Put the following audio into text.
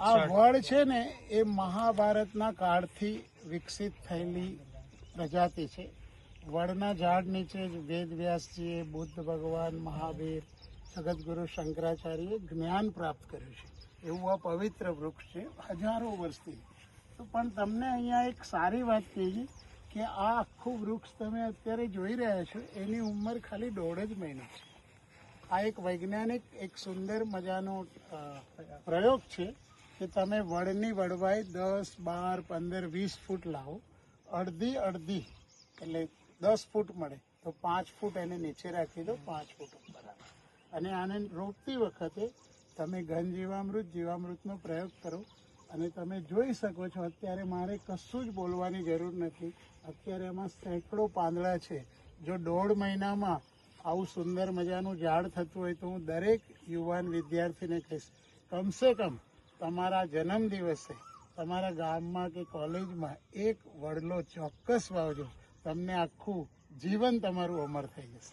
આ વડ છે ને એ મહાભારતના કાળથી વિકસિત થયેલી પ્રજાતિ છે. વડના ઝાડ નીચે જ વેદવ્યાસજીએ, બુદ્ધ ભગવાન, મહાવીર, જગતગુરુ શંકરાચાર્યએ જ્ઞાન પ્રાપ્ત કર્યું છે. એવું આ પવિત્ર વૃક્ષ છે હજારો વર્ષથી. તો પણ તમને અહીંયા એક સારી વાત કહીએ કે આ આખું વૃક્ષ તમે અત્યારે જોઈ રહ્યા છો એની ઉંમર ખાલી 1.5 જ મહિનો છે. આ એક વૈજ્ઞાનિક એક સુંદર મજાનો પ્રયોગ છે કે તમે વડની વડવાઈ 10, 12, 15, 20 ફૂટ લાવો, અડધી એટલે 10 ફૂટ મળે તો 5 ફૂટ એને નીચે રાખી દો, 5 ફૂટ ઉપર આવે. અને આને રોપતી વખતે તમે ઘન જીવામૃતનો પ્રયોગ કરો અને તમે જોઈ શકો છો અત્યારે મારે કશું જ બોલવાની જરૂર નથી. અત્યારે એમાં સેંકડો પાંદડા છે. જો 1.5 મહિનામાં આવું સુંદર મજાનું ઝાડ થતું હોય તો હું દરેક યુવાન વિદ્યાર્થીને કહીશ કમસે કમ તમારા જન્મદિવસે તમારા ગામમાં કે કોલેજમાં એક વડલો ચોક્કસ વાવજો. તમને આખું જીવન તમારું અમર થઈ જશે.